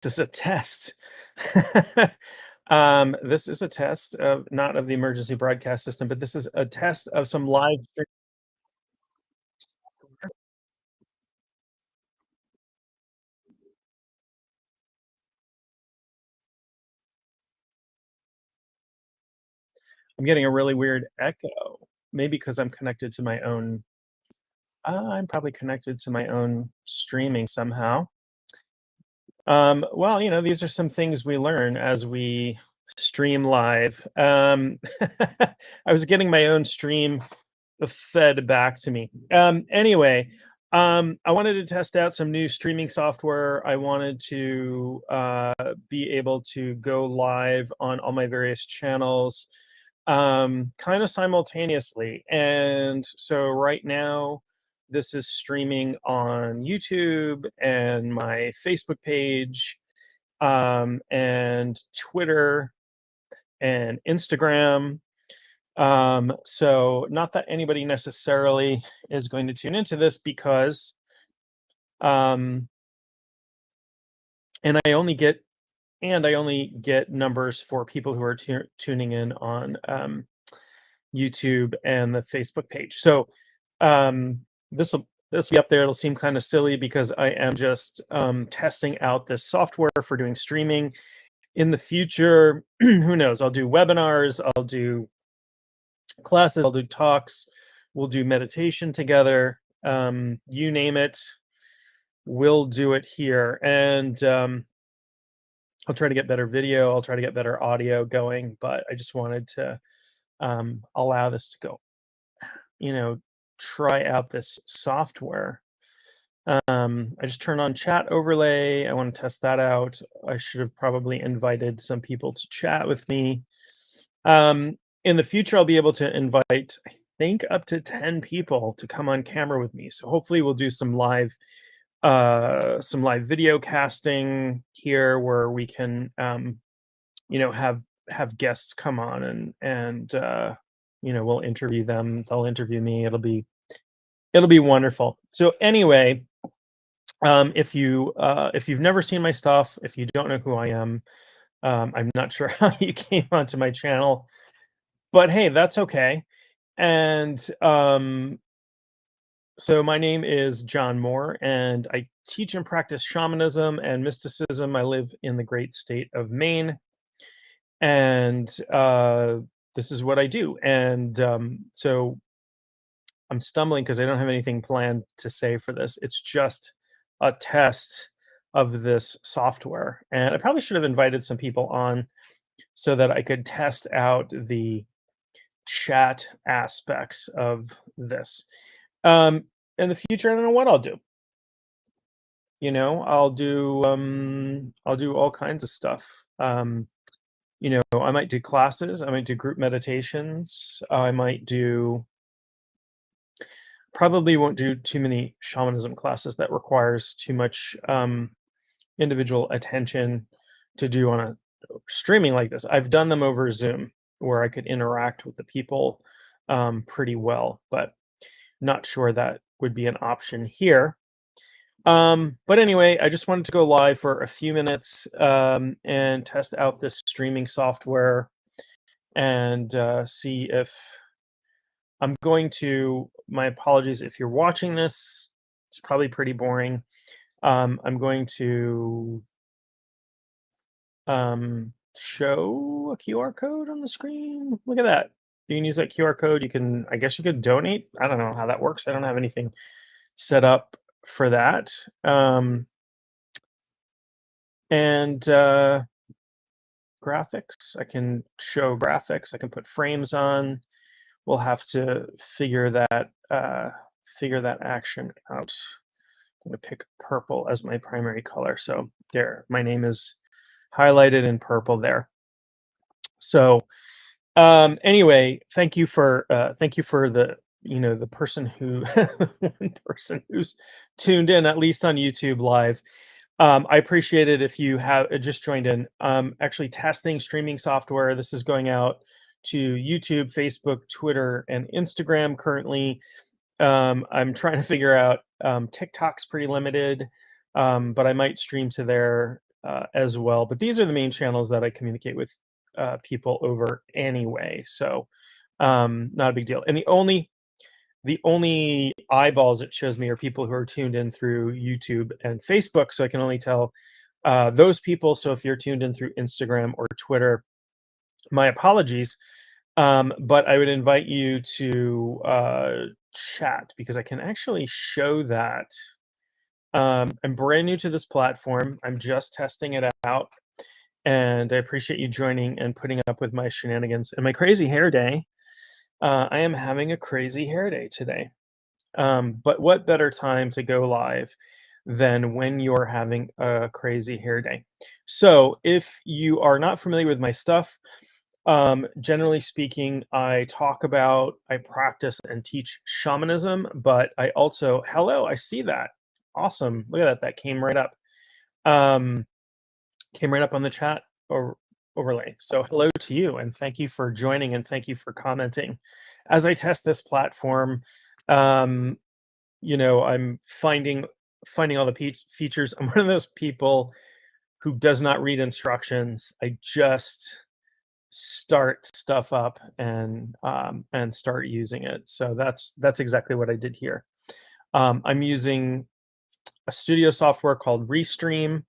This is a test. This is a test of not of the emergency broadcast system, but this is a test of some live stream. I'm getting a really weird echo. Maybe because 'cause I'm connected to my own I'm probably connected to my own streaming somehow. Well, these are some things we learn as we stream live. I was getting my own stream fed back to me. Anyway, I wanted to test out some new streaming software. I wanted to be able to go live on all my various channels kind of simultaneously. And so right now, this is streaming on YouTube and my Facebook page and Twitter and Instagram. So not that anybody necessarily is going to tune into this because, um, and I only get numbers for people who are tuning in on YouTube and the Facebook page. So this will be up there. It'll seem kind of silly because I am just testing out this software for doing streaming. In the future, who knows? I'll do webinars. I'll do classes, I'll do talks, we'll do meditation together. You name it, we'll do it here. And I'll try to get better video, I'll try to get better audio going, but I just wanted to allow this to go, you know, try out this software. I just turned on chat overlay. I want to test that out. I should have probably invited some people to chat with me. In the future, I'll be able to invite, I think, up to 10 people to come on camera with me. So hopefully we'll do some live video casting here where we can, have guests come on and we'll interview them. They'll interview me. It'll be wonderful. So anyway, if you've never seen my stuff, if you don't know who I am, I'm not sure how you came onto my channel, but hey, that's okay. And so my name is John Moore, and I teach and practice shamanism and mysticism. I live in the great state of Maine, and this is what I do. And so I'm stumbling because I don't have anything planned to say for this. It's just a test of this software. And I probably should have invited some people on so that I could test out the chat aspects of this. In the future, I don't know what I'll do. I'll do all kinds of stuff. I might do classes, I might do group meditations, I might do probably won't do too many shamanism classes that requires too much individual attention to do on a streaming like this. I've done them over Zoom where I could interact with the people pretty well, but not sure that would be an option here. But anyway, I just wanted to go live for a few minutes and test out this streaming software and see if I'm going to. My apologies if you're watching this. It's probably pretty boring. I'm going to show a QR code on the screen. Look at that. You can use that QR code. I guess you could donate. I don't know how that works. I don't have anything set up for that. And graphics, I can show graphics. I can put frames on. We'll have to figure that action out. I'm going to pick purple as my primary color. So there, my name is highlighted in purple there. So anyway, thank you for the person who one person who's tuned in, at least on YouTube live. I appreciate it if you have just joined in. Actually testing streaming software. This is going out to YouTube, Facebook, Twitter, and Instagram currently. I'm trying to figure out TikTok's pretty limited, but I might stream to there as well. But these are the main channels that I communicate with people over anyway. So not a big deal. And the only eyeballs it shows me are people who are tuned in through YouTube and Facebook. So I can only tell those people. So if you're tuned in through Instagram or Twitter, my apologies. But I would invite you to chat because I can actually show that. I'm brand new to this platform. I'm just testing it out. And I appreciate you joining and putting up with my shenanigans and my crazy hair day. I am having a crazy hair day today. But what better time to go live than when you're having a crazy hair day? So, if you are not familiar with my stuff, generally speaking, I practice and teach shamanism, but I also, hello, I see that. Awesome. Look at that. That Um, came right up on the chat or overlay. So hello to you and thank you for joining and thank you for commenting. As I test this platform, um, I'm finding all the features. I'm one of those people who does not read instructions. I just start stuff up and start using it. So that's exactly what I did here. I'm using a studio software called Restream.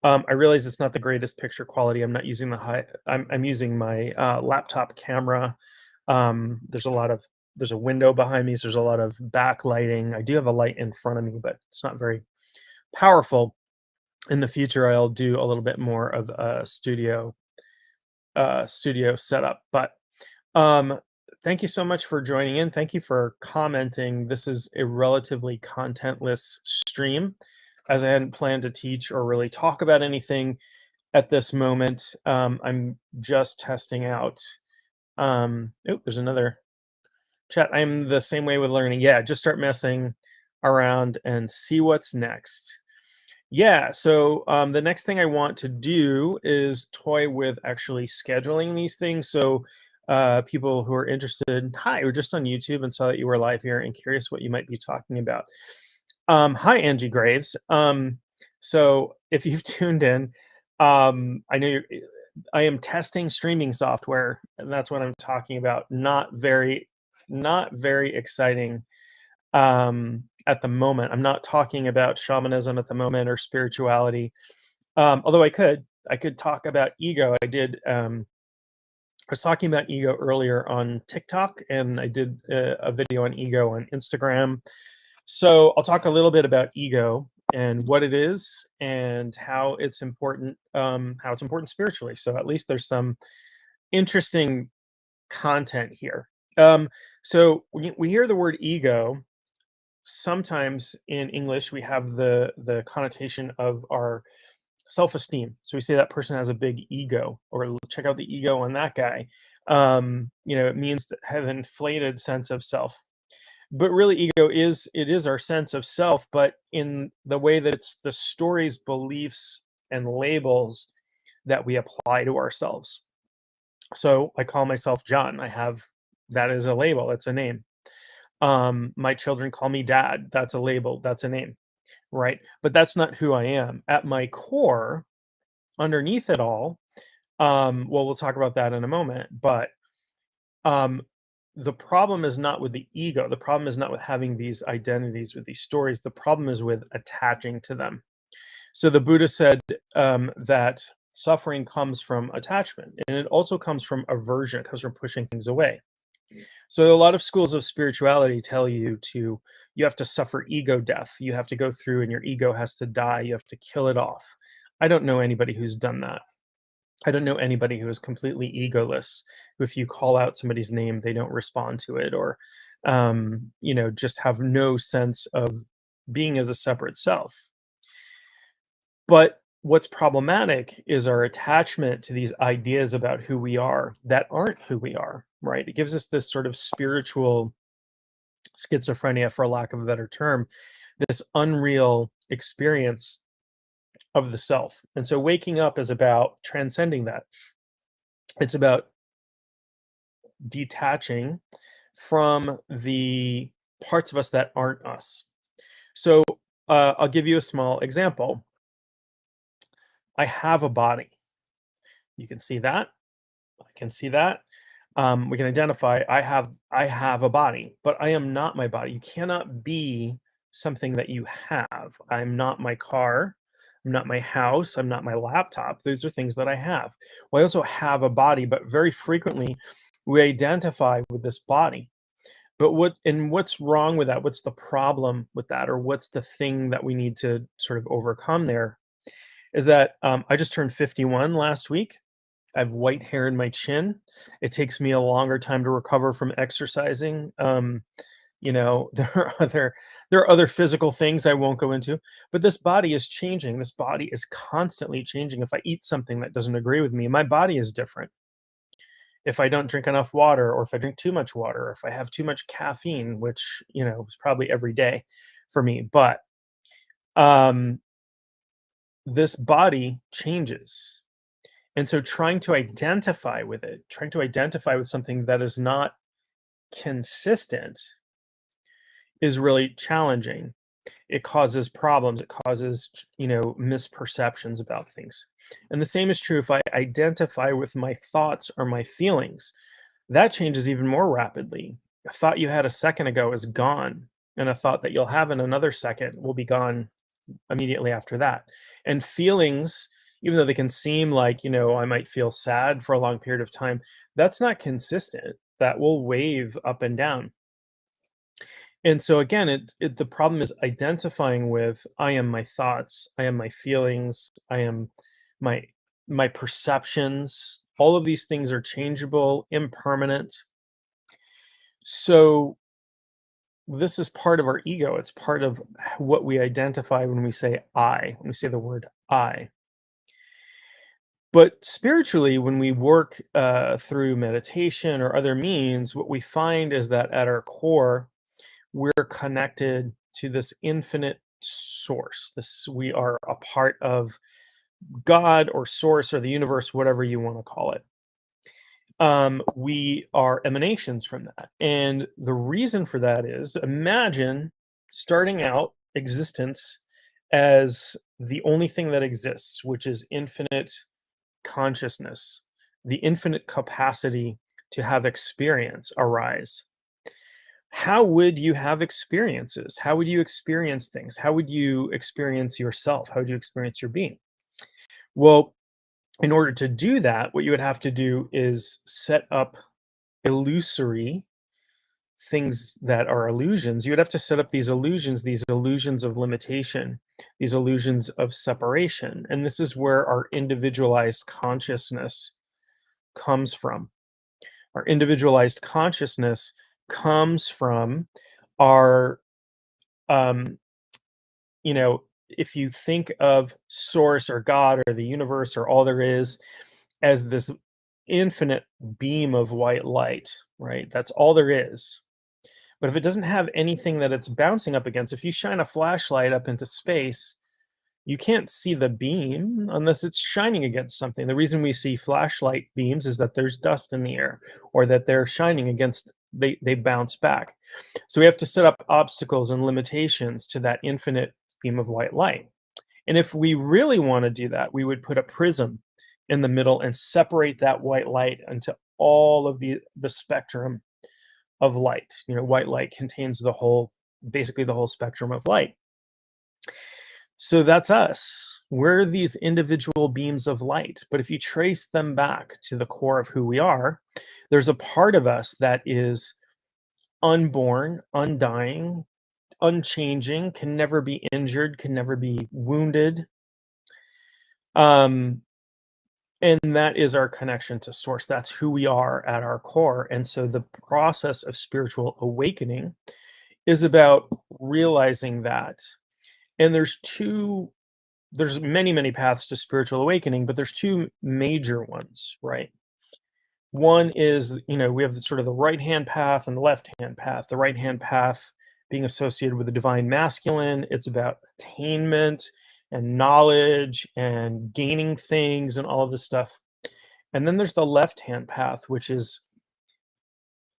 I realize it's not the greatest picture quality. I'm not using the high. I'm using my laptop camera. There's a window behind me, so there's a lot of backlighting. I do have a light in front of me, but it's not very powerful. In the future, I'll do a little bit more of a studio setup. But um, thank you so much for joining in. Thank you for commenting. This is a relatively contentless stream, as I hadn't planned to teach or really talk about anything at this moment. I'm just testing out. Oh, there's another chat. I'm the same way with learning. Yeah, just start messing around and see what's next. Yeah, so the next thing I want to do is toy with actually scheduling these things. So people who are interested, hi, we're just on YouTube and saw that you were live here and curious what you might be talking about. Hi, Angie Graves. So if you've tuned in, I know I am testing streaming software, and that's what I'm talking about. Not very exciting at the moment. I'm not talking about shamanism at the moment or spirituality. Although I could talk about ego. I was talking about ego earlier on TikTok, and I did a video on ego on Instagram. So I'll talk a little bit about ego and what it is and how it's important spiritually. So at least there's some interesting content here. So we hear the word ego. Sometimes in English, we have the connotation of our self-esteem. So we say that person has a big ego, or check out the ego on that guy. It means that have an inflated sense of self. But really, ego is our sense of self, but in the way that it's the stories, beliefs, and labels that we apply to ourselves. So I call myself John. I have that as a label. It's a name. My children call me dad. That's a label. That's a name, right? But that's not who I am. At my core, underneath it all, well, we'll talk about that in a moment. But um, the problem is not with the ego. The problem is not with having these identities with these stories. The problem is with attaching to them. So the Buddha said that suffering comes from attachment, and it also comes from aversion. It comes from pushing things away. So a lot of schools of spirituality tell you have to suffer ego death. You have to go through and your ego has to die. You have to kill it off. I don't know anybody who's done that. I don't know anybody who is completely egoless. Who if you call out somebody's name, they don't respond to it, or just have no sense of being as a separate self. But what's problematic is our attachment to these ideas about who we are that aren't who we are, right? It gives us this sort of spiritual schizophrenia, for lack of a better term, this unreal experience of the self. And so waking up is about transcending that. It's about detaching from the parts of us that aren't us. So I'll give you a small example. I have a body. You can see that. I can see that. We can identify I have a body, but I am not my body. You cannot be something that you have. I'm not my car. I'm not my house. I'm not my laptop. Those are things that I have. Well, I also have a body, but very frequently we identify with this body. But what's wrong with that? What's the problem with that? Or what's the thing that we need to sort of overcome there? Is that I just turned 51 last week. I have white hair in my chin. It takes me a longer time to recover from exercising. There are other physical things I won't go into, but this body is changing. This body is constantly changing. If I eat something that doesn't agree with me, my body is different. If I don't drink enough water, or if I drink too much water, or if I have too much caffeine, which is probably every day for me, but um, this body changes. And so trying to identify with something that is not consistent is really challenging. It causes problems, it causes, misperceptions about things. And the same is true if I identify with my thoughts or my feelings. That changes even more rapidly. A thought you had a second ago is gone, and a thought that you'll have in another second will be gone immediately after that. And feelings, even though they can seem like, I might feel sad for a long period of time, that's not consistent. That will wave up and down. And so again, the problem is identifying with I am my thoughts, I am my feelings, I am my my perceptions. All of these things are changeable, impermanent. So this is part of our ego. It's part of what we identify when we say I, when we say the word I. But spiritually, when we work through meditation or other means, what we find is that at our core, we're connected to this infinite source. This we are a part of God or source or the universe, whatever you want to call it. We are emanations from that. And the reason for that is imagine starting out existence as the only thing that exists, which is infinite consciousness, the infinite capacity to have experience arise. How would you have experiences? How would you experience things? How would you experience yourself? How would you experience your being? Well, in order to do that, what you would have to do is set up illusory things that are illusions. You would have to set up these illusions of limitation, these illusions of separation. And this is where our individualized consciousness comes from. Our individualized consciousness comes from our, um, if you think of source or God or the universe or all there is as this infinite beam of white light, right? That's all there is. But if it doesn't have anything that it's bouncing up against, if you shine a flashlight up into space, you can't see the beam unless it's shining against something. The reason we see flashlight beams is that there's dust in the air or that they're shining against they bounce back. So we have to set up obstacles and limitations to that infinite beam of white light. And if we really want to do that, we would put a prism in the middle and separate that white light into all of the spectrum of light. White light contains basically the whole spectrum of light. So that's us. We're these individual beams of light. But if you trace them back to the core of who we are, there's a part of us that is unborn, undying, unchanging, can never be injured, can never be wounded. Um, and that is our connection to source. That's who we are at our core. And so the process of spiritual awakening is about realizing that. And there's many, many paths to spiritual awakening, but there's two major ones, right? One is, we have sort of the right hand path and the left hand path. The right hand path being associated with the divine masculine, it's about attainment and knowledge and gaining things and all of this stuff. And then there's the left hand path, which is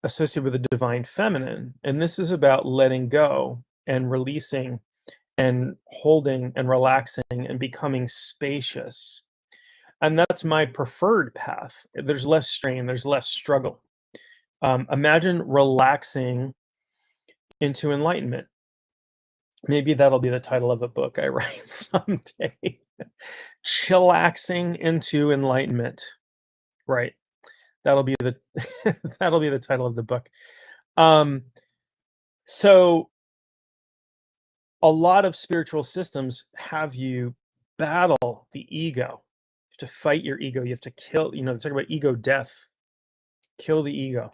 associated with the divine feminine. And this is about letting go and releasing and holding and relaxing and becoming spacious. and that's my preferred path. There's less strain, there's less struggle. Imagine relaxing into enlightenment. Maybe that'll be the title of a book I write someday. Chillaxing into enlightenment. Right. That'll be the that'll be the title of the book. Um, so a lot of spiritual systems have you battle the ego. You have to fight your ego. You have to kill, they talk about ego death. Kill the ego.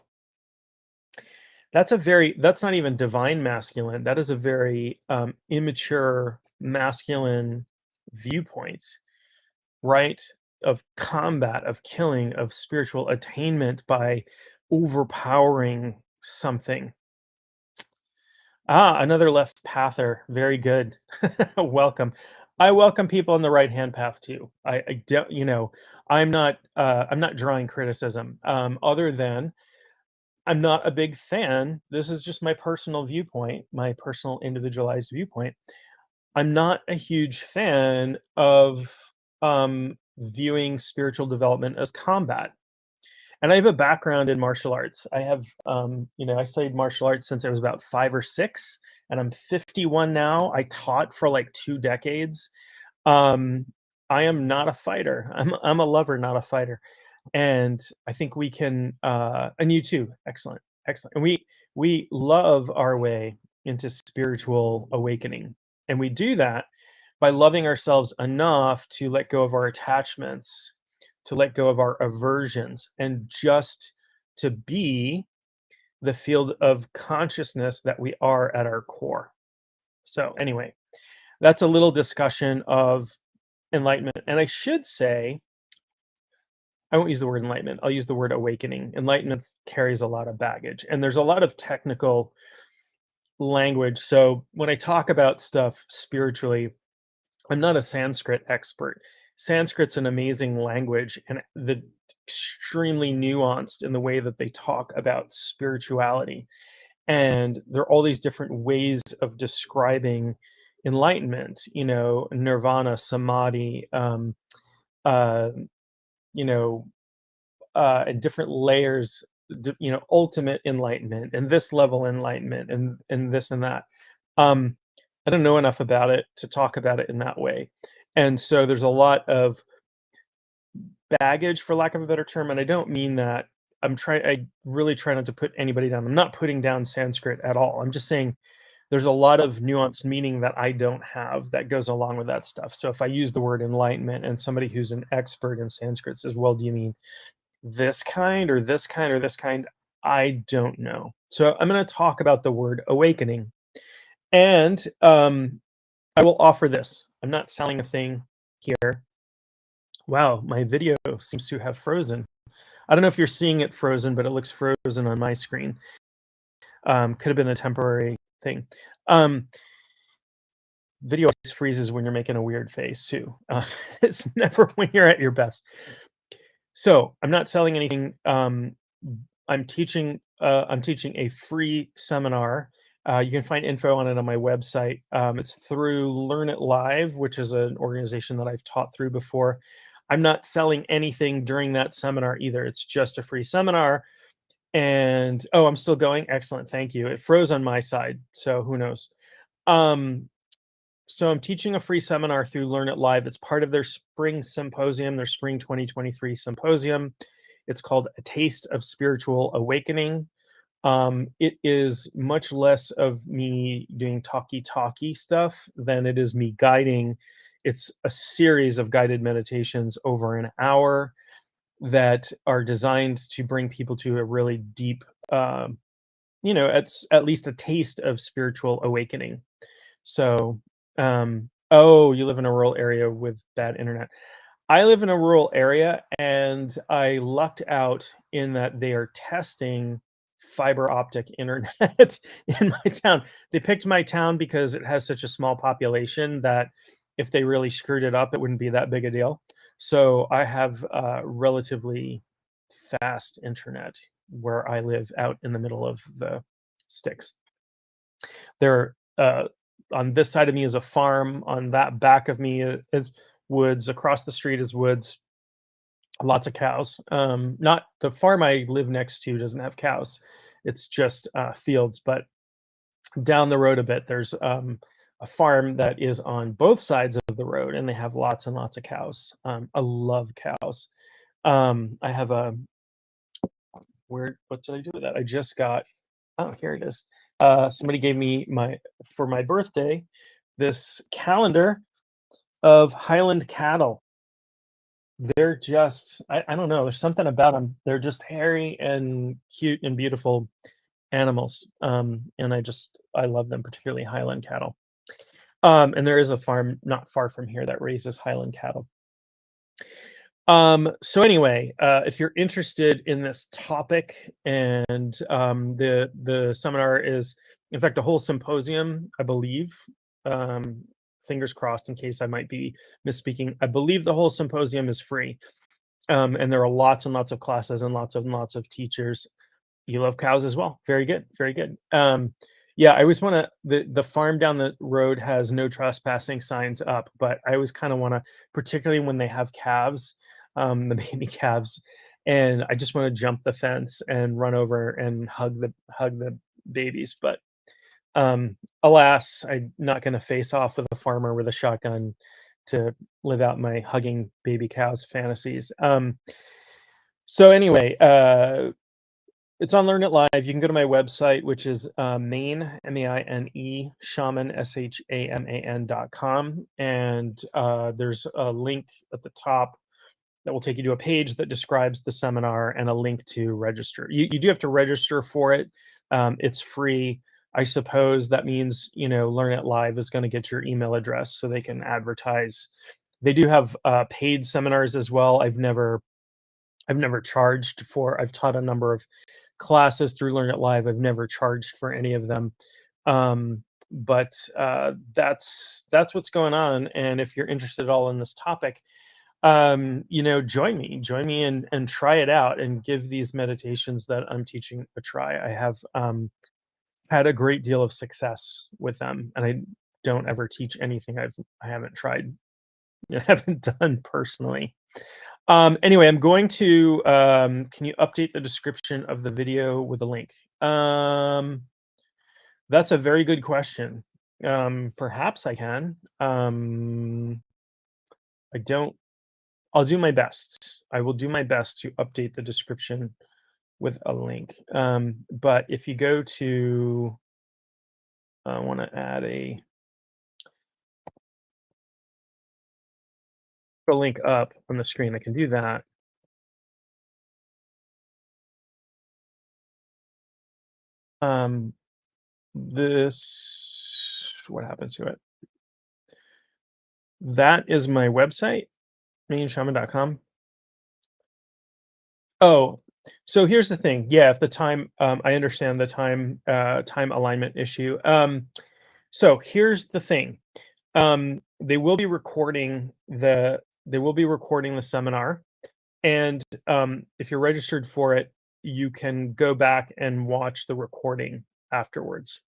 That's not even divine masculine. That is a very immature masculine viewpoint, right? Of combat, of killing, of spiritual attainment by overpowering something. Ah, another left pather. Very good. Welcome. I welcome people on the right hand path too. I don't, I'm not drawing criticism. Other than I'm not a big fan. This is just my personal viewpoint, my personal individualized viewpoint. I'm not a huge fan of viewing spiritual development as combat. And I have a background in martial arts. I studied martial arts since I was about 5 or 6, and I'm 51 now. I taught for like 2 decades. Um, I am not a fighter. I'm a lover, not a fighter. And I think we can, and you too. Excellent, excellent. And we love our way into spiritual awakening, and we do that by loving ourselves enough to let go of our attachments, to let go of our aversions, and just to be the field of consciousness that we are at our core. So, anyway, that's a little discussion of enlightenment. And I should say, I won't use the word enlightenment. I'll use the word awakening. Enlightenment carries a lot of baggage, and there's a lot of technical language. So, when I talk about stuff spiritually, I'm not a Sanskrit expert. Sanskrit's an amazing language, and the extremely nuanced in the way that they talk about spirituality. And there are all these different ways of describing enlightenment, nirvana, samadhi, uh, you know, and different layers, ultimate enlightenment and this level enlightenment and this and that. Um, I don't know enough about it to talk about it in that way. And so there's a lot of baggage, for lack of a better term. And I don't mean that I really try not to put anybody down. I'm not putting down Sanskrit at all. I'm just saying there's a lot of nuanced meaning that I don't have that goes along with that stuff. So if I use the word enlightenment and somebody who's an expert in Sanskrit says, well, do you mean this kind or this kind or this kind? I don't know. So I'm going to talk about the word awakening. And I will offer this. I'm not selling a thing here. Wow, my video seems to have frozen. I don't know if you're seeing it frozen, but it looks frozen on my screen. Could have been a temporary thing. Video always freezes when you're making a weird face too. It's never when you're at your best. So I'm not selling anything. I'm teaching a free seminar. You can find info on it on my website. It's through Learn It Live, which is an organization that I've taught through before. I'm not selling anything during that seminar either. It's just a free seminar. And oh, I'm still going. Excellent. Thank you. It froze on my side, so who knows. So I'm teaching a free seminar through Learn It Live. It's part of their spring symposium, their spring 2023 symposium. It's called A Taste of Spiritual Awakening. It is much less of me doing talky stuff than it is me guiding. It's a series of guided meditations over an hour that are designed to bring people to a really deep, it's at least a taste of spiritual awakening. So, oh, you live in a rural area with bad internet. I live in a rural area, and I lucked out in that they are testing fiber optic internet in my town. They picked my town because it has such a small population that if they really screwed it up, it wouldn't be that big a deal. So I have relatively fast internet where I live out in the middle of the sticks. There, on this side of me is a farm. On that back of me is woods. Across the street is woods. Lots of cows. Not the farm I live next to doesn't have cows. It's just fields, but down the road a bit, there's a farm that is on both sides of the road, and they have lots and lots of cows. I love cows. I have a where? What did I do with that? I just got. Oh, here it is. Somebody gave me my for my birthday this calendar of Highland cattle. They're just I don't know, there's something about them. 'Em. They're just hairy and cute and beautiful animals, and I love them, particularly Highland cattle. And there is a farm not far from here that raises Highland cattle. So anyway, if you're interested in this topic and the seminar is in fact the whole symposium, I believe, um, fingers crossed in case I might be misspeaking. I believe the whole symposium is free. And there are lots and lots of classes and lots of teachers. You love cows as well. Very good. Very good. Yeah, I always want to. The farm down the road has no trespassing signs up, but I always kind of want to, particularly when they have calves, the baby calves, and I just want to jump the fence and run over and hug the babies. But alas, I'm not going to face off with a farmer with a shotgun to live out my hugging baby cows fantasies. So anyway, it's on Learn It Live. You can go to my website, which is Maine, Maine, Shaman, SHAMAN.com. And there's a link at the top that will take you to a page that describes the seminar and a link to register. You do have to register for it. It's free. I suppose that means, Learn It Live is going to get your email address so they can advertise. They do have paid seminars as well. I've never charged for. I've taught a number of classes through Learn It Live. I've never charged for any of them. But that's what's going on. And if you're interested at all in this topic, join me and try it out and give these meditations that I'm teaching a try. I have had a great deal of success with them, and I don't ever teach anything I haven't tried, haven't done personally. Anyway, I'm going to can you update the description of the video with a link? That's a very good question. Perhaps I can. I don't I'll do my best. I will do my best to update the description with a link. But if you go to I want to add a link up on the screen. I can do that. Um, this what happened to it? That is my website, mainshaman.com. Oh, so here's the thing. Yeah, if the time, I understand the time alignment issue. So here's the thing. They will be recording the seminar, and if you're registered for it, you can go back and watch the recording afterwards.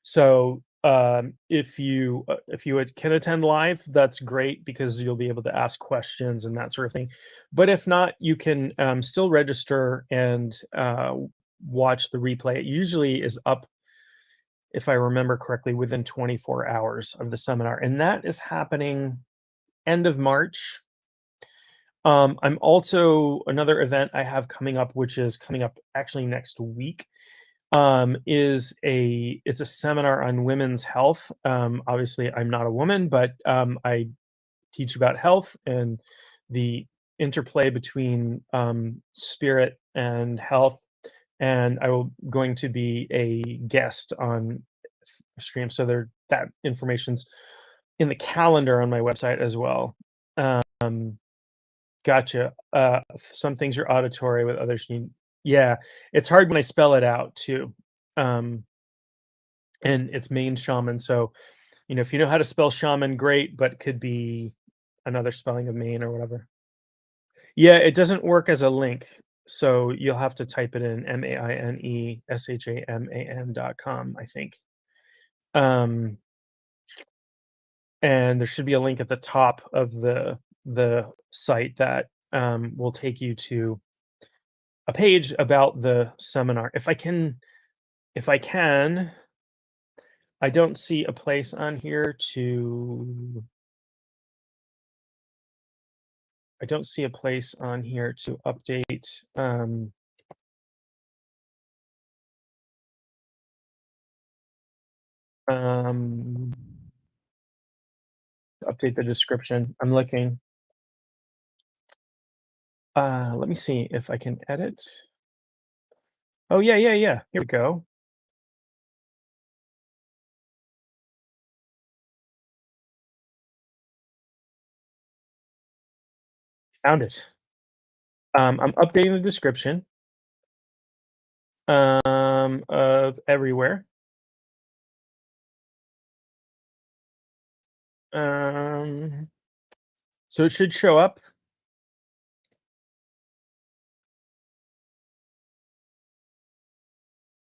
So, if you can attend live, that's great because you'll be able to ask questions and that sort of thing. But if not, you can still register and watch the replay. It usually is up, if I remember correctly, within 24 hours of the seminar, and that is happening end of March. I'm also another event I have coming up, which is coming up actually next week, it's a seminar on women's health. Obviously, I'm not a woman, but I teach about health and the interplay between spirit and health. And I will going to be a guest on stream, so that information's in the calendar on my website as well. Um, Gotcha. Some things are auditory with others need. Yeah, it's hard when I spell it out too. Um, and it's Maine Shaman. So, if you know how to spell shaman, great, but could be another spelling of Maine or whatever. Yeah, it doesn't work as a link. So you'll have to type it in MAINESHAMAN.com, I think. Um, and there should be a link at the top of the site that will take you to a page about the seminar. If I can, I don't see a place on here to I don't see a place on here to update um update the description. I'm looking. Let me see if I can edit. Oh yeah, yeah, yeah. Here we go. Found it. I'm updating the description of everywhere. Um, so it should show up.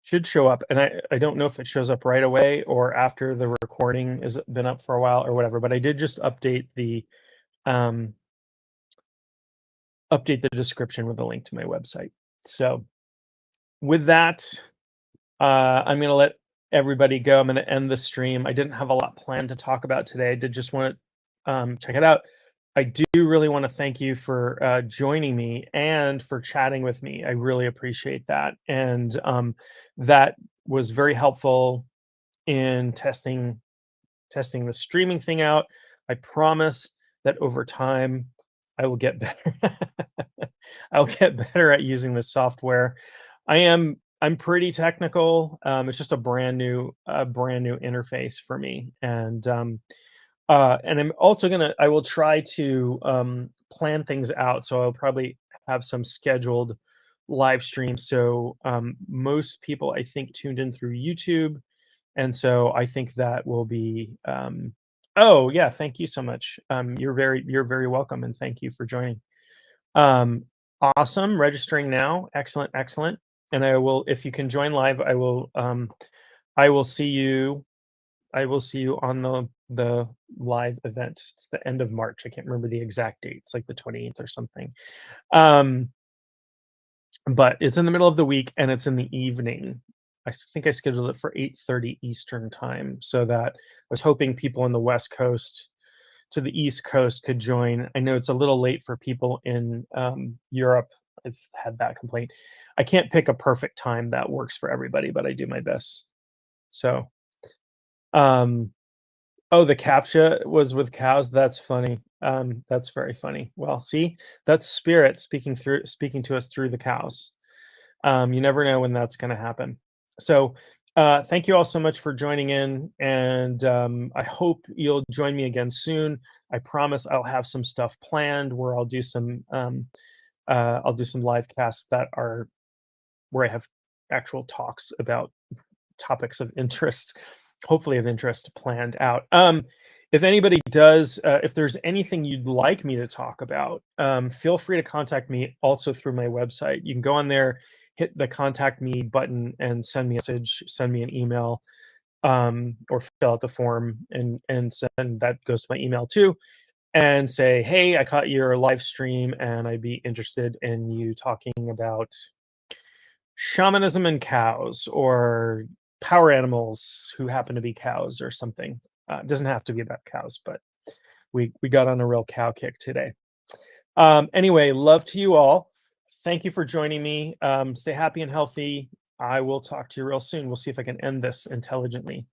Should show up, and I don't know if it shows up right away or after the recording has been up for a while or whatever. But I did just um, update the description with a link to my website. So with that, I'm going to let everybody go. I'm going to end the stream. I didn't have a lot planned to talk about today. I did just want to check it out. I do really want to thank you for joining me and for chatting with me. I really appreciate that. And that was very helpful in testing the streaming thing out. I promise that over time I will get better. I'll get better at using this software. I'm pretty technical. It's just a brand new interface for me, and I'm also I will try to plan things out. So I'll probably have some scheduled live streams. So most people I think tuned in through YouTube, and so I think that will be. Oh yeah, thank you so much. You're very welcome, and thank you for joining. Um, awesome, registering now. Excellent, excellent. And I will, if you can join live, I will see you. I will see you on the live event. It's the end of March. I can't remember the exact date. It's like the 28th or something. Um, but it's in the middle of the week and it's in the evening. Think I scheduled it for 8:30 Eastern time, so that I was hoping people on the West Coast to the East Coast could join. I know it's a little late for people in Europe. I've had that complaint. I can't pick a perfect time that works for everybody, but I do my best. So, um, oh, the CAPTCHA was with cows. That's funny. That's very funny. Well, see, that's spirit speaking to us through the cows. You never know when that's going to happen. So, thank you all so much for joining in, and I hope you'll join me again soon. I promise I'll have some stuff planned where I'll do some live casts that are where I have actual talks about topics of interest, hopefully of interest, planned out. If anybody does, if there's anything you'd like me to talk about, feel free to contact me also through my website. You can go on there, hit the contact me button, and send me a message, send me an email, or fill out the form and send that goes to my email too, and say, hey, I caught your live stream and I'd be interested in you talking about shamanism and cows or power animals who happen to be cows or something. It doesn't have to be about cows, but we got on a real cow kick today. Anyway, love to you all. Thank you for joining me. Stay happy and healthy. I will talk to you real soon. We'll see if I can end this intelligently.